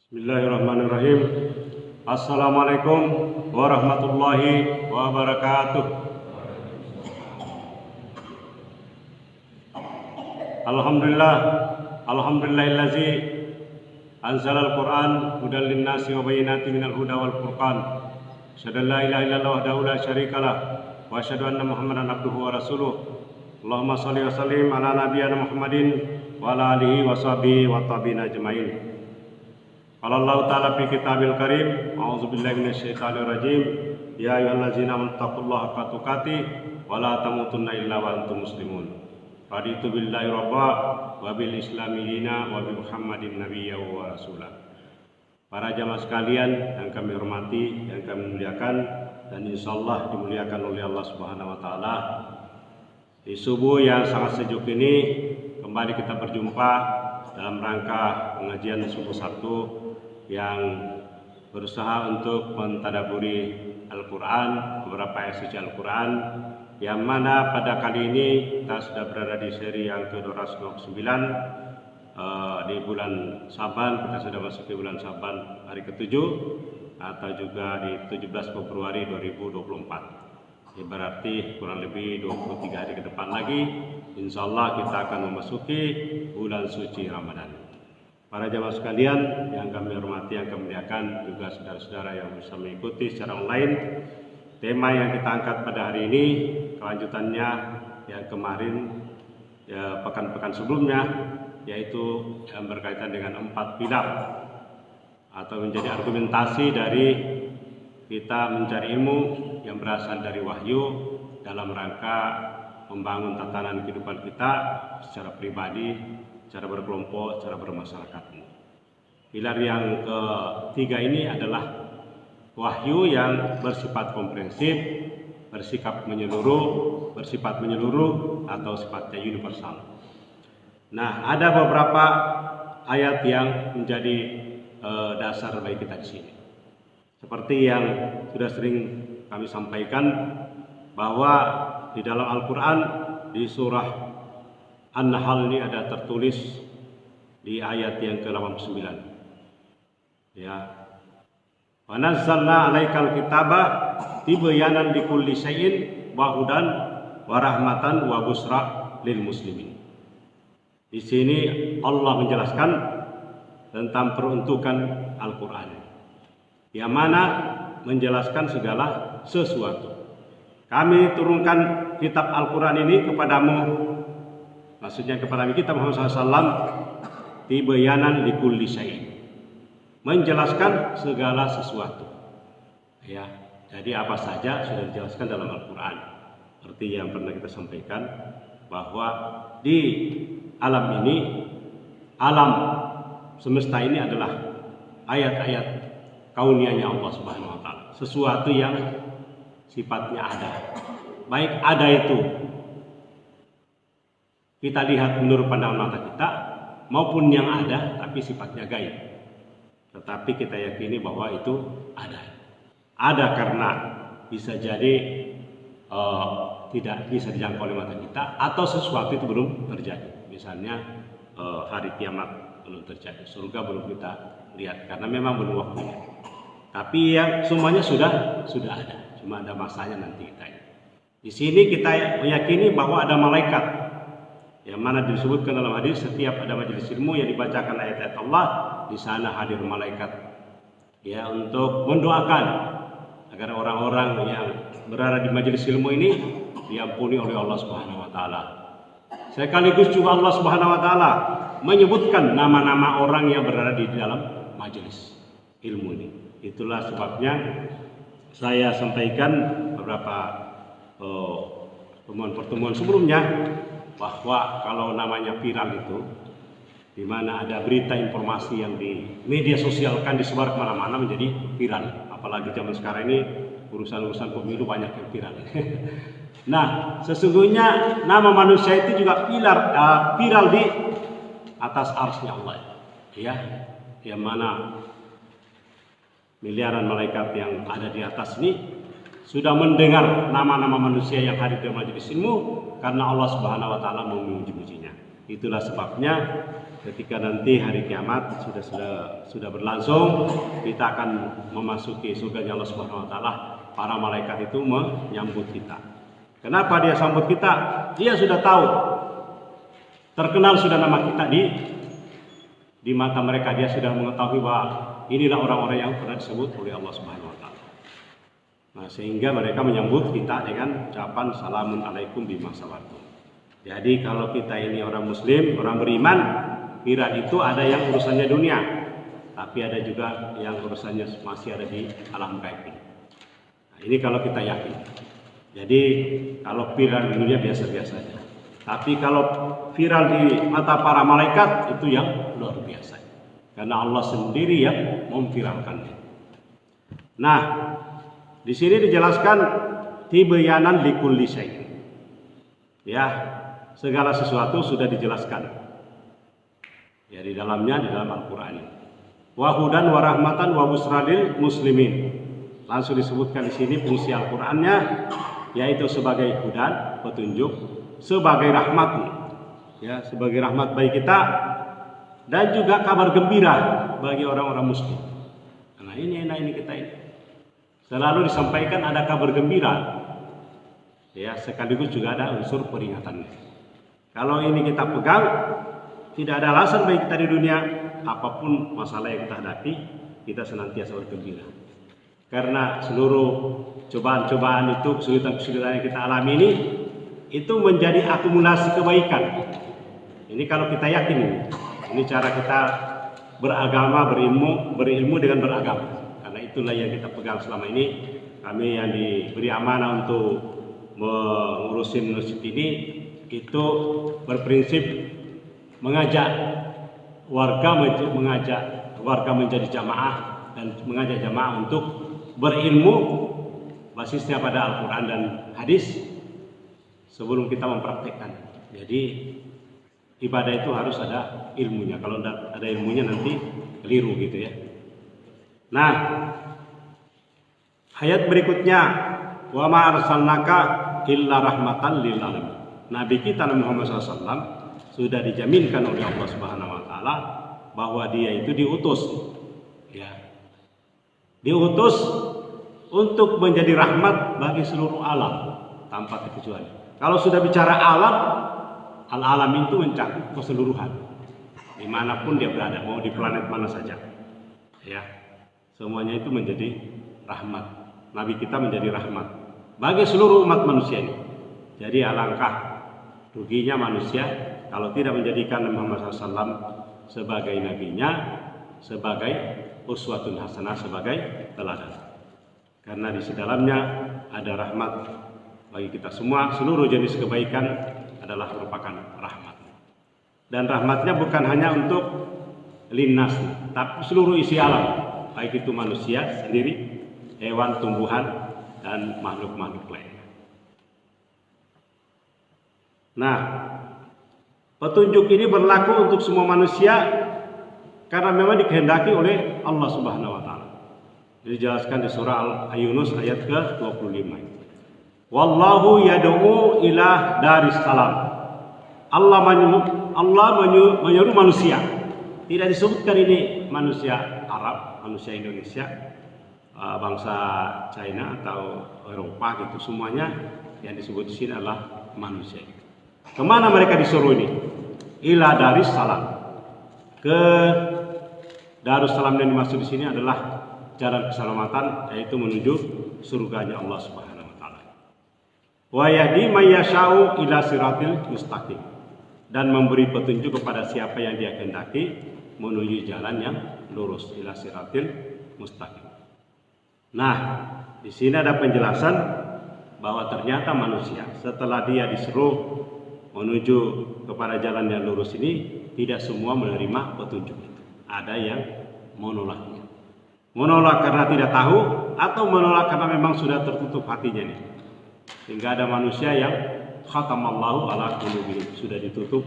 Bismillahirrahmanirrahim. Assalamualaikum warahmatullahi wabarakatuh. Alhamdulillah, alhamdulillahillazi anzalal Qur'an hudan linnasi wa bayyinatin minal huda wal furqan. Asyhadu an la ilaha illallah wahdahu la syarikalah wa asyhadu anna Muhammadan abduhu wa rasuluh. Allahumma shalli wa sallim ala nabiyyina Muhammadin wa ala alihi wa sahbihi wa tabi'in ajmain. Qala Allah Ta'ala fi kitabil karim, a'udzubillahi minasyaitonir rajim. Ya ayyuhallazina amanu taqullaha haqqa tuqatih wa la tamutunna illa wa antum muslimun. Raditu billahi rabba wa bil islami dina wa bi Muhammadin nabiyya wa rasulah. Para jamaah sekalian yang kami hormati, yang kami muliakan, dan insyaallah dimuliakan oleh Allah Subhanahu wa taala. Di subuh yang sangat sejuk ini kembali kita berjumpa dalam rangka pengajian subuh Sabtu yang berusaha untuk mentadabburi Al-Quran, beberapa ayat suci Al-Quran, yang mana pada kali ini kita sudah berada di seri yang ke-229 di bulan Syaban. Kita sudah masuk ke bulan Syaban hari ke-7 atau juga di 17 Februari 2024. Ini berarti kurang lebih 23 hari ke depan lagi insya Allah kita akan memasuki bulan suci Ramadan. Para jamaah sekalian yang kami hormati, yang kami muliakan, juga saudara-saudara yang bisa mengikuti secara online, tema yang kita angkat pada hari ini kelanjutannya yang kemarin, pekan-pekan sebelumnya, yaitu yang berkaitan dengan 4 pilar atau menjadi argumentasi dari kita mencari ilmu yang berasal dari wahyu dalam rangka membangun tatanan kehidupan kita secara pribadi, secara berkelompok, secara bermasyarakat. Pilar yang ketiga ini adalah wahyu yang bersifat komprehensif, bersifat menyeluruh atau sifatnya universal. Nah, ada beberapa ayat yang menjadi dasar bagi kita di sini. Seperti yang sudah sering kami sampaikan bahwa di dalam Al-Quran di surah An-Nahl ini ada tertulis di ayat yang ke-89. Ya. Wa nazzalna 'alaikal kitaba tibyanan likulli syai'in wa hudan wa rahmatan wa busra lil muslimin. Di sini Allah menjelaskan tentang peruntukan Al-Quran, yang mana menjelaskan segala sesuatu. Kami turunkan kitab Al-Quran ini kepadamu, maksudnya kepada kita Muhammad SAW, tibyanan likulli syai'in, menjelaskan segala sesuatu. Ya, jadi apa saja sudah dijelaskan dalam Al-Quran. Seperti yang pernah kita sampaikan bahwa di alam ini, alam semesta ini adalah ayat-ayat kauniyahnya Allah Subhanahu wa taala, sesuatu yang sifatnya ada. Baik ada itu kita lihat menurut pandangan mata kita, maupun yang ada tapi sifatnya gaib. Tetapi kita yakini bahwa itu ada. Ada karena bisa jadi tidak bisa dijangkau oleh mata kita, atau sesuatu itu belum terjadi. Misalnya hari kiamat belum terjadi, surga belum kita lihat karena memang belum waktunya. Tapi yang semuanya sudah ada, cuma ada masanya nanti kita. Di sini kita meyakini bahwa ada malaikat, yang mana disebutkan dalam hadis setiap ada majelis ilmu yang dibacakan ayat-ayat Allah, di sana hadir malaikat, ya, untuk mendoakan agar orang-orang yang berada di majelis ilmu ini diampuni oleh Allah Subhanahu wa taala. Sekaligus juga Allah Subhanahu wa taala menyebutkan nama-nama orang yang berada di dalam majelis ilmu ini. Itulah sebabnya saya sampaikan beberapa pertemuan sebelumnya bahwa kalau namanya viral itu, di mana ada berita informasi yang di media sosial kan disebar kemana-mana menjadi viral. Apalagi zaman sekarang ini urusan-urusan pemilu banyak yang viral. Nah, sesungguhnya nama manusia itu juga viral di atas arsy Allah, ya, yang mana miliaran malaikat yang ada di atas ini sudah mendengar nama-nama manusia yang hadir di majelis ilmu karena Allah Subhanahu wa taala memuji-mujinya. Itulah sebabnya ketika nanti hari kiamat sudah berlangsung, kita akan memasuki surganya Allah Subhanahu wa taala. Para malaikat itu menyambut kita. Kenapa dia sambut kita? Dia sudah tahu, terkenal sudah nama kita di mata mereka. Dia sudah mengetahui bahwa inilah orang-orang yang pernah disebut oleh Allah Subhanahu wa taala. Nah, sehingga mereka menyambut kita dengan ucapan salamun alaikum bima sabartum. Jadi kalau kita ini orang muslim, orang beriman, kira itu ada yang urusannya dunia, tapi ada juga yang urusannya masih ada di alam gaib. Nah, ini kalau kita yakin. Jadi kalau viral di dunia biasa-biasa saja. Tapi kalau viral di mata para malaikat itu yang luar biasa. Karena Allah sendiri yang memviralkannya. Nah, di sini dijelaskan tibyanan likulli syai'. Ya, segala sesuatu sudah dijelaskan. Ya, di dalam Al-Qur'an. Wa hudan wa rahmatan wa busralil muslimin. Langsung disebutkan di sini fungsi Al-Qur'annya, yaitu sebagai hudan, petunjuk, sebagai rahmat, ya, sebagai rahmat bagi kita, dan juga kabar gembira bagi orang-orang muslim. Nah ini kita ini selalu disampaikan ada kabar gembira, ya, sekaligus juga ada unsur peringatannya. Kalau ini kita pegang, tidak ada alasan bagi kita di dunia, apapun masalah yang kita hadapi, kita senantiasa bergembira. Karena seluruh cobaan-cobaan itu, kesulitan-kesulitan yang kita alami itu menjadi akumulasi kebaikan. Ini kalau kita yakin ini cara kita beragama, berilmu dengan beragama. Karena itulah yang kita pegang selama ini. Kami yang diberi amanah untuk mengurusin masjid ini itu berprinsip mengajak warga menjadi jamaah dan mengajak jamaah untuk berilmu basisnya pada Al-Quran dan hadis sebelum kita mempraktekkan. Jadi ibadah itu harus ada ilmunya. Kalau tidak ada ilmunya nanti keliru gitu ya. Nah, ayat berikutnya, wa ma arsalnaka illa rahmatan lil alamin. Nabi kita Nabi Muhammad SAW sudah dijaminkan oleh Allah Subhanahu wa taala bahwa dia itu diutus, ya. Diutus untuk menjadi rahmat bagi seluruh alam tanpa terkecuali. Kalau sudah bicara alam, al-alam itu mencakup keseluruhan, dimanapun dia berada, mau di planet mana saja, ya, semuanya itu menjadi rahmat. Nabi kita menjadi rahmat bagi seluruh umat manusia ini. Jadi alangkah ruginya manusia kalau tidak menjadikan Nabi Muhammad SAW sebagai nabinya, sebagai uswatun hasanah, sebagai teladan. Karena di dalamnya ada rahmat bagi kita semua. Seluruh jenis kebaikan adalah merupakan rahmat. Dan rahmatnya bukan hanya untuk linnas, tapi seluruh isi alam, baik itu manusia sendiri, hewan, tumbuhan, dan makhluk-makhluk lain. Nah, petunjuk ini berlaku untuk semua manusia karena memang dikehendaki oleh Allah Subhanahu wa taala. Dijelaskan di surah Al-Yunus ayat ke-25. Wallahu yad'u ila daris salam. Allah menyuruh manusia. Tidak disebutkan ini manusia Arab, manusia Indonesia, bangsa China atau Eropa gitu. Semuanya yang disebut di sini adalah manusia. Kemana mereka disuruh ini? Ila daris salam. Ke Darussalam yang dimaksud di sini adalah jalan keselamatan, yaitu menuju surganya Allah Subhanahu wa taala. Wa yahdi may yasha'u ila siratil mustaqim, dan memberi petunjuk kepada siapa yang dia kehendaki menuju jalan yang lurus, ila siratil mustaqim. Nah, di sini ada penjelasan bahwa ternyata manusia setelah dia disuruh menuju kepada jalan yang lurus ini tidak semua menerima petunjuk itu. Ada yang menolaknya. Menolak karena tidak tahu atau menolak karena memang sudah tertutup hatinya nih. Sehingga ada manusia yang khatamallahu ala qulubihim, sudah ditutup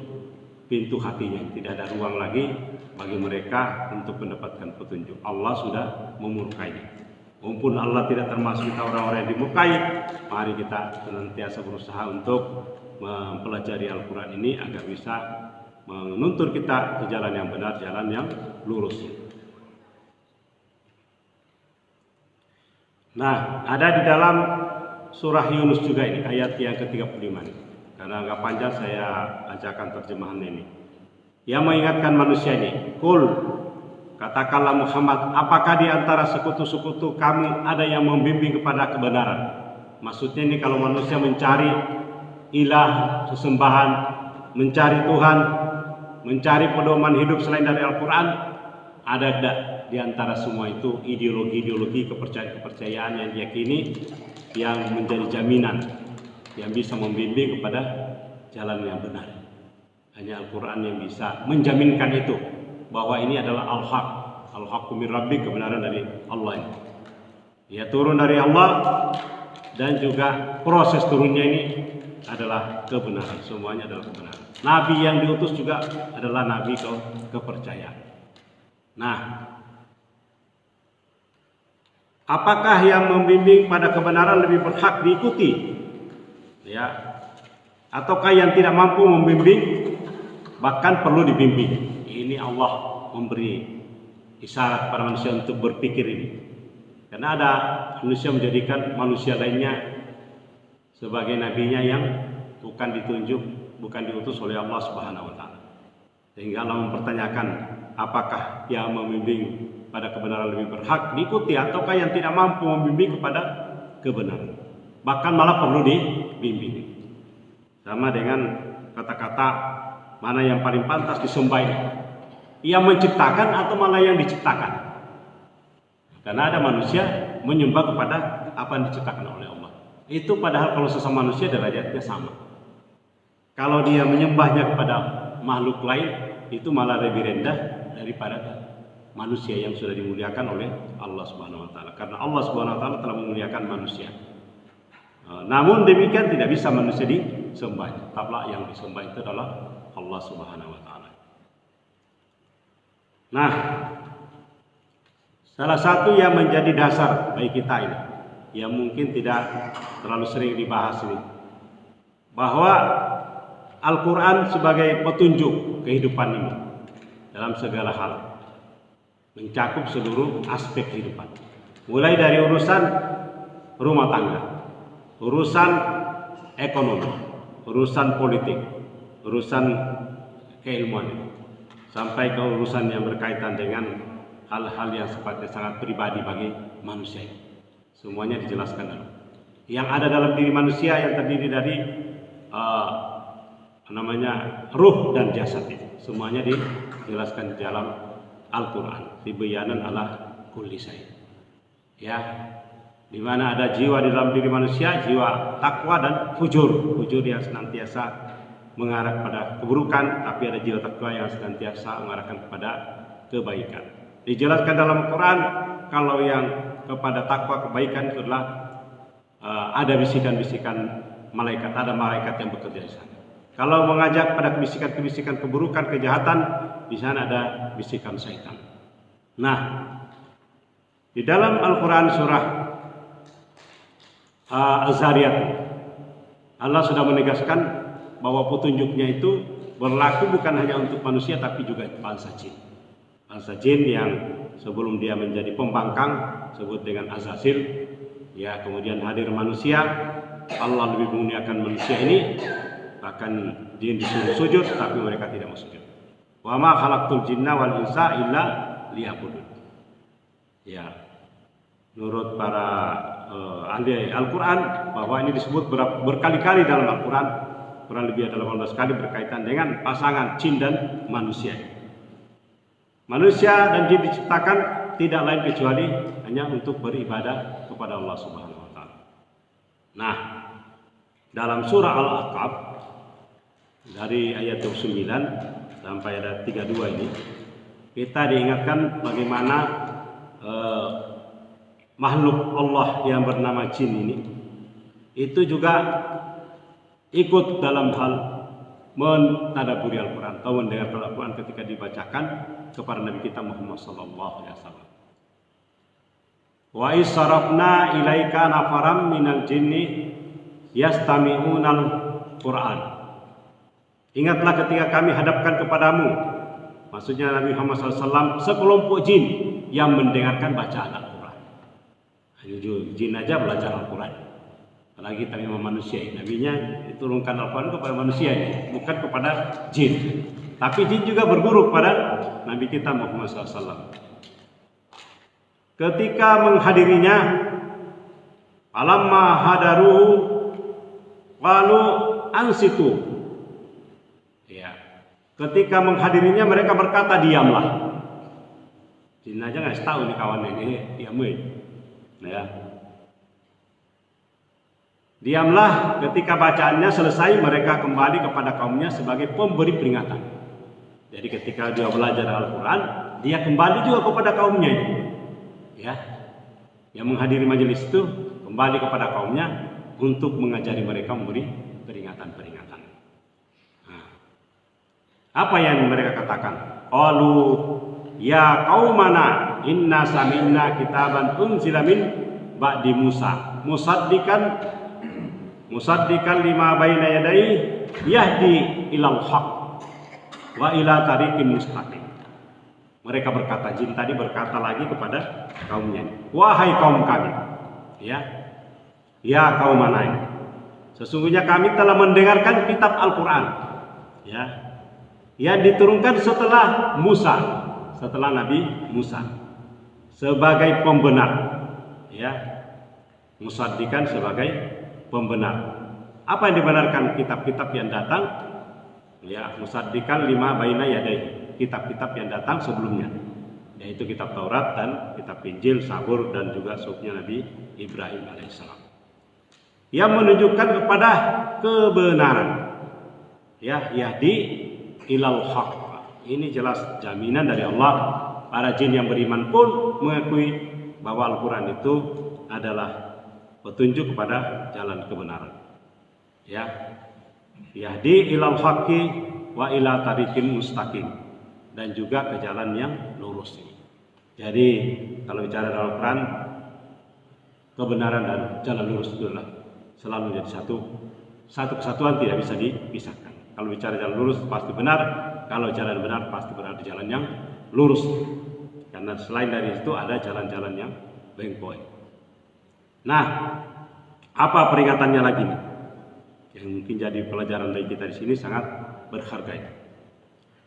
pintu hatinya, tidak ada ruang lagi bagi mereka untuk mendapatkan petunjuk. Allah sudah memurkainya. Walaupun Allah tidak termasuk kita orang-orang yang dimurkai, mari kita senantiasa berusaha untuk mempelajari Al-Quran ini agar bisa menuntun kita ke jalan yang benar, jalan yang lurus. Nah, ada di dalam surah Yunus juga ini, ayat yang ke-35 ini. Karena agak panjang saya bacakan terjemahan ini. Yang mengingatkan manusia ini, Qul, katakanlah Muhammad, apakah di antara sekutu-sekutu kamu ada yang membimbing kepada kebenaran? Maksudnya ini kalau manusia mencari ilah, sesembahan, mencari Tuhan, mencari pedoman hidup selain dari Al-Quran, ada tidak di antara semua itu ideologi-ideologi, kepercayaan-kepercayaan yang diyakini yang menjadi jaminan yang bisa membimbing kepada jalan yang benar. Hanya Al-Quran yang bisa menjaminkan itu, bahwa ini adalah al-haq, al-haqqu min rabbik, kebenaran dari Allah ini. Ya, turun dari Allah, dan juga proses turunnya ini adalah kebenaran, semuanya adalah kebenaran. Nabi yang diutus juga adalah nabi kepercayaan. Nah, apakah yang membimbing pada kebenaran lebih berhak diikuti? Ya, ataukah yang tidak mampu membimbing bahkan perlu dibimbing? Ini Allah memberi isyarat pada manusia untuk berpikir ini. Karena ada manusia menjadikan manusia lainnya sebagai nabinya yang bukan ditunjuk, bukan diutus oleh Allah Subhanahu wa taala. Sehingga Allah mempertanyakan, apakah yang membimbing pada kebenaran lebih berhak diikuti ataukah yang tidak mampu membimbing kepada kebenaran? Bahkan malah perlu dibimbing. Sama dengan kata-kata mana yang paling pantas disembah ini? Yang menciptakan atau malah yang diciptakan? Karena ada manusia menyembah kepada apa yang diciptakan oleh Allah. Itu padahal kalau sesama manusia derajatnya sama. Kalau dia menyembahnya kepada makhluk lain, itu malah lebih rendah daripada manusia yang sudah dimuliakan oleh Allah Subhanahu wa taala. Karena Allah Subhanahu wa taala telah memuliakan manusia. Namun demikian tidak bisa manusia disembah. Tetaplah yang disembah itu adalah Allah Subhanahu wa taala. Nah, salah satu yang menjadi dasar bagi kita ini, yang mungkin tidak terlalu sering dibahas ini, bahwa Al-Quran sebagai petunjuk kehidupan ini dalam segala hal, mencakup seluruh aspek kehidupan, mulai dari urusan rumah tangga, urusan ekonomi, urusan politik, urusan keilmuan, sampai ke urusan yang berkaitan dengan hal-hal yang sifatnya sangat pribadi bagi manusia. Semuanya dijelaskan dalam yang ada dalam diri manusia yang terdiri dari ruh dan jasad itu. Semuanya dijelaskan di dalam Al-Quran. Tibyanan ala kulli syai'. Ya, di mana ada jiwa di dalam diri manusia, jiwa takwa dan fujur. Fujur yang senantiasa mengarah kepada keburukan, tapi ada jiwa takwa yang senantiasa mengarahkan kepada kebaikan. Dijelaskan dalam Al-Quran, kalau yang kepada takwa kebaikan itu adalah ada bisikan-bisikan malaikat, ada malaikat yang bekerja di sana. Kalau mengajak pada bisikan-bisikan keburukan, kejahatan, di sana ada bisikan syaitan. Nah, di dalam Al-Quran surah Az-Zariyat, Allah sudah menegaskan bahwa petunjuknya itu berlaku bukan hanya untuk manusia tapi juga bangsa jin. Bangsa jin yang sebelum dia menjadi pembangkang disebut dengan Azazil, ya, kemudian hadir manusia, Allah lebih memuliakan manusia ini, bahkan jin disuruh sujud tapi mereka tidak mau sujud. Wa ma khalaqtul jinna wal insa illa liya'budun. Ya, menurut para ahli Al-Quran bahwa ini disebut berkali-kali dalam Al-Quran, kurang lebih ada 18 kali berkaitan dengan pasangan jin dan manusia. Manusia dan jin diciptakan tidak lain kecuali hanya untuk beribadah kepada Allah Subhanahu wa taala. Nah, dalam surah Al-Aqab dari ayat 29 sampai ayat 32 ini kita diingatkan bagaimana makhluk Allah yang bernama jin ini itu juga ikut dalam hal mentadabburi Al-Quran atau mendengar Al-Quran ketika dibacakan kepada Nabi kita Muhammad sallallahu alaihi wasallam. Wa isarafna ilaika nafaram minal jinni yastami'unal Quran. Ingatlah ketika kami hadapkan kepadamu, maksudnya Nabi Muhammad SAW, sekelompok jin yang mendengarkan bacaan Al-Quran. Jin aja belajar Al-Quran, apalagi kami manusia. Nabinya diturunkan Al-Quran kepada manusia, bukan kepada jin. Tapi jin juga berguru kepada Nabi kita Muhammad SAW. Ketika menghadirinya, falamma hadaru qalu ansitu. Ya. Ketika menghadirinya mereka berkata diamlah. Jin aja nggak tahu nih kawan ini diam. Ya. Diamlah. Ketika bacaannya selesai, mereka kembali kepada kaumnya sebagai pemberi peringatan. Jadi ketika dia belajar Al-Quran, dia kembali juga kepada kaumnya. Ya, yang menghadiri majelis itu kembali kepada kaumnya untuk mengajari mereka, memberi peringatan-peringatan. Nah, apa yang mereka katakan? Qalu ya qaumana inna sami'na kitaban unzila min ba'di Musa musaddiqan lima baina yadayhi yahdi ilal haq wa ila tariqin mustaqim. Mereka berkata, jin tadi berkata lagi kepada kaumnya, wahai kaum kami, ya kaum mana, sesungguhnya kami telah mendengarkan kitab Al-Quran, yang diturunkan setelah Nabi Musa, sebagai pembenar, musaddiqan sebagai pembenar. Apa yang dibenarkan? Kitab-kitab yang datang, musaddiqan lima baina yadayhi, kitab-kitab yang datang sebelumnya, yaitu kitab Taurat dan kitab Injil, Zabur, dan juga suhufnya Nabi Ibrahim alaihissalam, yang menunjukkan kepada kebenaran. Yahdi ilal haq. Ini jelas jaminan dari Allah. Para jin yang beriman pun mengakui bahwa Al-Quran itu adalah petunjuk kepada jalan kebenaran. Yahdi ilal haqqi wa ila tariqin mustaqim, dan juga ke jalan yang lurus ini. Jadi kalau bicara dalam Al-Quran, kebenaran dan jalan lurus itu adalah selalu menjadi satu kesatuan, tidak bisa dipisahkan. Kalau bicara jalan lurus pasti benar, kalau jalan benar pasti berada di jalan yang lurus. Karena selain dari itu ada jalan-jalan yang bengkok. Nah, apa peringatannya lagi nih? Yang mungkin jadi pelajaran bagi kita di sini sangat berharga ini.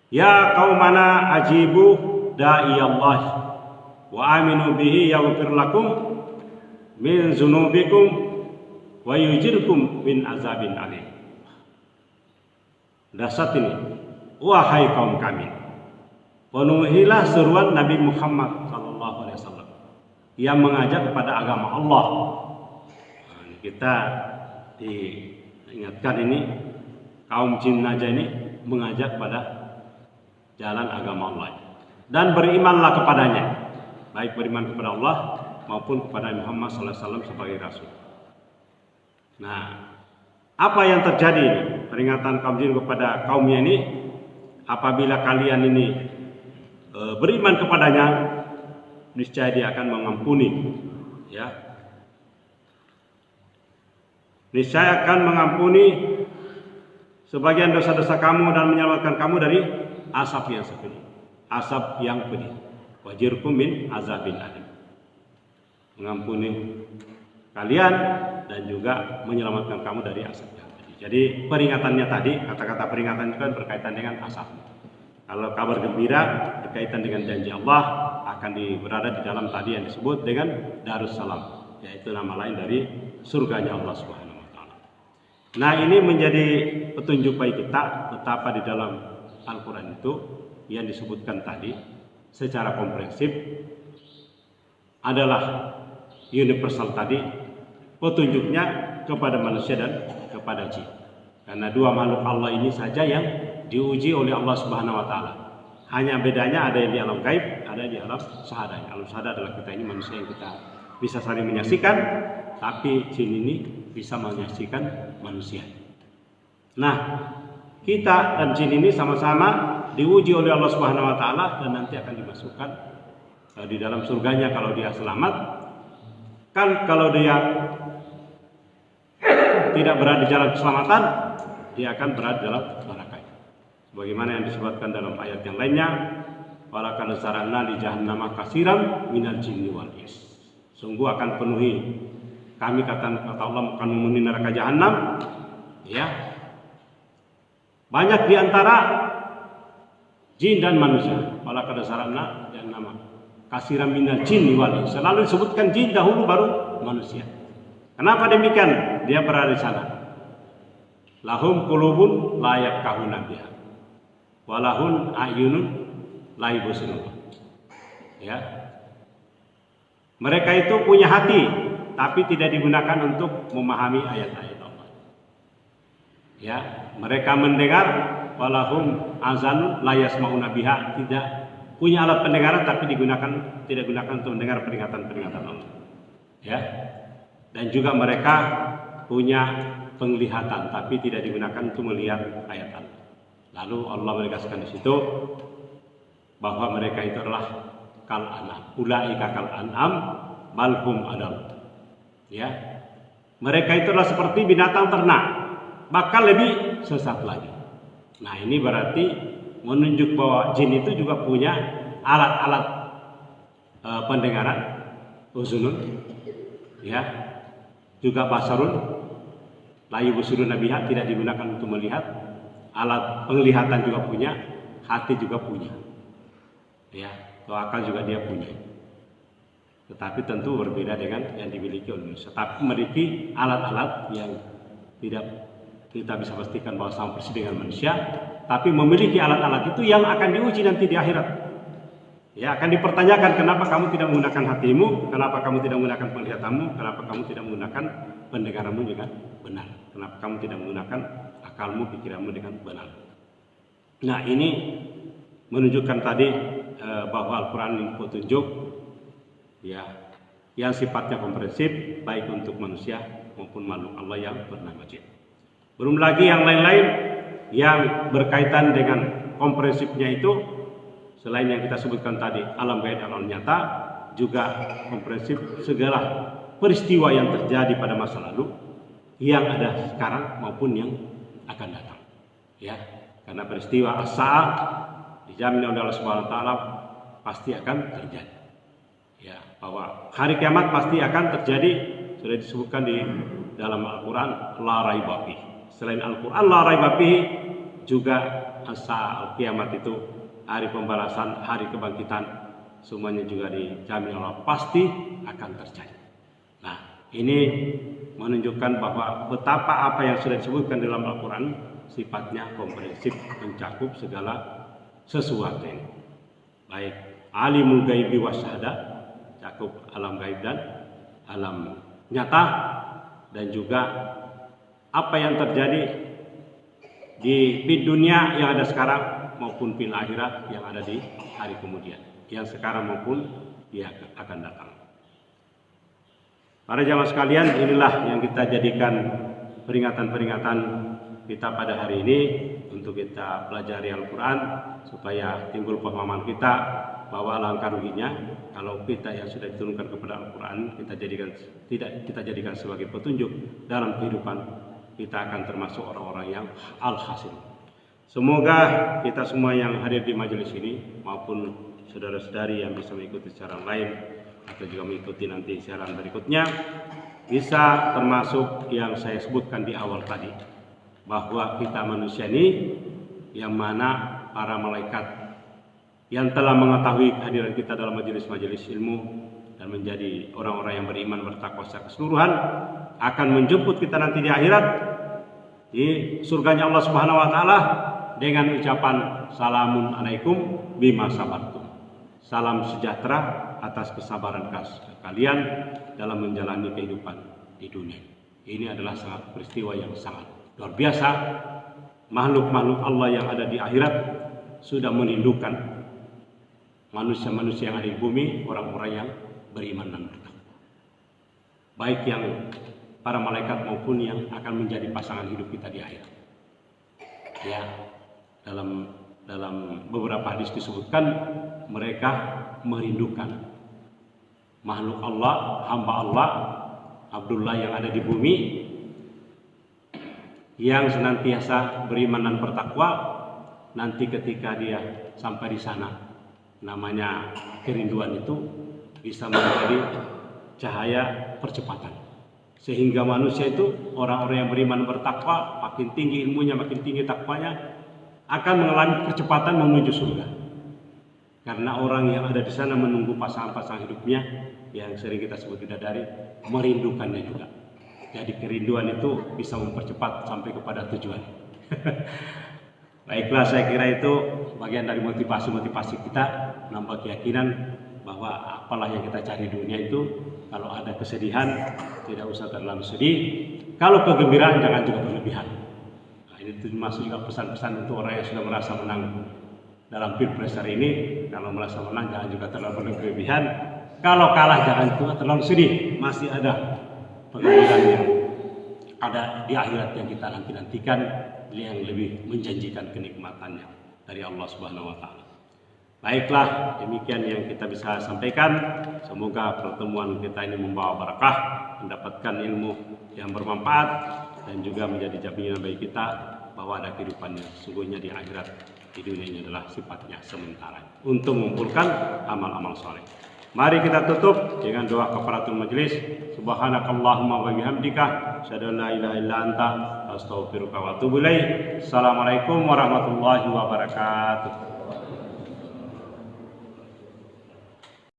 Ya qaumana ajibu da'iyallah wa aminu bihi yaghfir lakum min dzunubikum wa yujirkum min azabin alim. Dasar ini, wahai kaum kami, penuhilah seruan Nabi Muhammad SAW yang mengajak kepada agama Allah. Nah, kita diingatkan ini, kaum jin aja ini mengajak pada jalan agama Allah, dan berimanlah kepadanya, baik beriman kepada Allah maupun kepada Muhammad SAW sebagai Rasul. Nah, apa yang terjadi ini? Peringatan kaum jin kepada kaumnya ini, apabila kalian ini beriman kepadanya, niscaya dia akan mengampuni, niscaya akan mengampuni sebagian dosa-dosa kamu dan menyelamatkan kamu dari asap yang pedih. Wajirkum min azabin alim. Mengampuni kalian dan juga menyelamatkan kamu dari asap yang pedih. Jadi peringatannya tadi, kata-kata peringatan itu kan berkaitan dengan asap. Kalau kabar gembira berkaitan dengan janji Allah akan berada di dalam tadi yang disebut dengan Darussalam, yaitu nama lain dari surganya Allah Subhanahu wa taala. Nah, ini menjadi petunjuk bagi kita betapa di dalam Al-Quran itu yang disebutkan tadi secara komprehensif adalah universal tadi, petunjuknya kepada manusia dan kepada jin. Karena dua makhluk Allah ini saja yang diuji oleh Allah Subhanahu wa taala. Hanya bedanya ada yang di alam gaib, ada di alam syahadah. Alam syahadah adalah kita ini manusia yang kita bisa saling menyaksikan, tapi jin ini bisa menyaksikan manusia. Nah, kita dan jin ini sama-sama diuji oleh Allah Subhanahu wa taala dan nanti akan dimasukkan di dalam surganya kalau dia selamat. Kan kalau dia tidak berada di jalan keselamatan, dia akan berada dalam neraka. Bagaimana yang disebutkan dalam ayat yang lainnya, walaqad zara'na li jahannama katsiran minal jinni wal ins. Sungguh akan penuhi kami, kata Allah, akan memenuhi neraka jahanam, ya, banyak di antara jin dan manusia. Walaqad zara'na jahannama katsiran minal jinni wal ins. Selalu disebutkan jin dahulu baru manusia. Kenapa demikian? Dia berada di sana. Lahum qulubun la yafqahuna biha walahun a'yunun la yubsirun. Ya. Mereka itu punya hati tapi tidak digunakan untuk memahami ayat-ayat Allah. Ya, mereka mendengar, walahum azanun la yasmauna biha, tidak punya alat pendengaran tapi tidak digunakan untuk mendengar peringatan-peringatan Allah. Ya. Dan juga mereka punya penglihatan tapi tidak digunakan untuk melihat ayat Allah. Lalu Allah menegaskan di situ bahwa mereka itu adalah kal an'am, ulaika kal an'am bal hum adall. Ya. Mereka itu adalah seperti binatang ternak, bahkan lebih sesat lagi. Nah, ini berarti menunjuk bahwa jin itu juga punya alat-alat pendengaran, uzunun, ya, juga basarun, la yubsirun biha, tidak digunakan untuk melihat. Alat penglihatan juga punya, hati juga punya, ya, akal juga dia punya. Tetapi tentu berbeda dengan yang dimiliki oleh manusia. Tapi memiliki alat-alat yang tidak kita bisa pastikan bahwa sama persis dengan manusia, tapi memiliki alat-alat itu yang akan diuji nanti di akhirat. Ya, akan dipertanyakan, kenapa kamu tidak menggunakan hatimu, kenapa kamu tidak menggunakan penglihatanmu, kenapa kamu tidak menggunakan pendengaranmu dengan benar, kenapa kamu tidak menggunakan akalmu, pikiranmu dengan benar. Nah, ini menunjukkan tadi bahwa Al-Quran ini petunjuk, ya, yang sifatnya komprehensif baik untuk manusia maupun makhluk Allah yang bernama jin. Belum lagi yang lain-lain yang berkaitan dengan komprehensifnya itu, selain yang kita sebutkan tadi, alam gaib dan alam nyata, juga komprehensif segala peristiwa yang terjadi pada masa lalu, yang ada sekarang maupun yang akan datang. Ya, karena peristiwa as-saah dijamin oleh Allah Subhanahu wa taala pasti akan terjadi. Ya, bahwa hari kiamat pasti akan terjadi, sudah disebutkan di dalam Al-Qur'an, la raiba fihi. Selain Al-Qur'an la raiba fihi, juga as-saah, kiamat itu, hari pembalasan, hari kebangkitan, semuanya juga dijamin Allah pasti akan terjadi. Nah, ini menunjukkan bahwa betapa apa yang sudah disebutkan dalam Al-Quran sifatnya komprehensif, mencakup segala sesuatu, baik alimul ghaibi wasyahada, cakup alam gaib dan alam nyata, dan juga apa yang terjadi di dunia yang ada sekarang maupun fil akhirat yang ada di hari kemudian, yang sekarang maupun yang akan datang. Para jamaah sekalian, inilah yang kita jadikan peringatan-peringatan kita pada hari ini untuk kita pelajari Al-Quran supaya timbul pemahaman kita bahwa alangkah ruginya kalau kita yang sudah diturunkan kepada Al-Quran kita jadikan sebagai petunjuk dalam kehidupan, kita akan termasuk orang-orang yang al-hasil. Semoga kita semua yang hadir di majelis ini maupun saudara-saudari yang bisa mengikuti secara lain atau juga mengikuti nanti siaran berikutnya bisa termasuk yang saya sebutkan di awal tadi, bahwa kita manusia ini yang mana para malaikat yang telah mengetahui kehadiran kita dalam majelis-majelis ilmu dan menjadi orang-orang yang beriman bertakwa secara keseluruhan akan menjemput kita nanti di akhirat di surganya Allah Subhanahu wa taala dengan ucapan salamun alaikum bima sabartum. Salam sejahtera atas kesabaran kalian dalam menjalani kehidupan di dunia. Ini adalah sangat peristiwa yang sangat luar biasa. Makhluk-makhluk Allah yang ada di akhirat sudah merindukan manusia-manusia yang ada di bumi, orang-orang yang beriman dan bertakwa. Baik yang para malaikat maupun yang akan menjadi pasangan hidup kita di akhirat. Ya, dalam beberapa hadis disebutkan mereka merindukan makhluk Allah, hamba Allah, Abdullah yang ada di bumi, yang senantiasa beriman dan bertakwa, nanti ketika dia sampai di sana, namanya kerinduan itu bisa menjadi cahaya percepatan. Sehingga manusia itu, orang-orang yang beriman bertakwa, makin tinggi ilmunya, makin tinggi takwanya, akan mengalami percepatan menuju surga. Karena orang yang ada di sana menunggu pasangan-pasangan hidupnya, yang sering kita sebut bidadari, merindukannya juga. Jadi kerinduan itu bisa mempercepat sampai kepada tujuan. Baiklah, saya kira itu bagian dari motivasi kita, nambah keyakinan bahwa apalah yang kita cari di dunia itu, kalau ada kesedihan tidak usah terlalu sedih, kalau kegembiraan jangan juga berlebihan. Nah, ini termasuk juga pesan-pesan untuk orang yang sudah merasa menang dalam pilpres hari ini. Kalau merasa menang jangan juga terlalu berlebihan, kalau kalah jangan juga terlalu sedih, masih ada pengadilan yang ada di akhirat yang kita nantikan, yang lebih menjanjikan kenikmatannya dari Allah Subhanahu wa taala. Baiklah, demikian yang kita bisa sampaikan. Semoga pertemuan kita ini membawa barakah, mendapatkan ilmu yang bermanfaat, dan juga menjadi jaminan bagi kita bahwa ada kehidupan yang sesungguhnya di akhirat. Di dunia ini adalah sifatnya sementara untuk mengumpulkan amal-amal soleh. Mari kita tutup dengan doa kafaratul majelis. Subhanakallahumma wa bihamdika, asyhadu an la ilaha illa anta, astaghfiruka wa atubu ilaik. Assalamualaikum warahmatullahi wabarakatuh.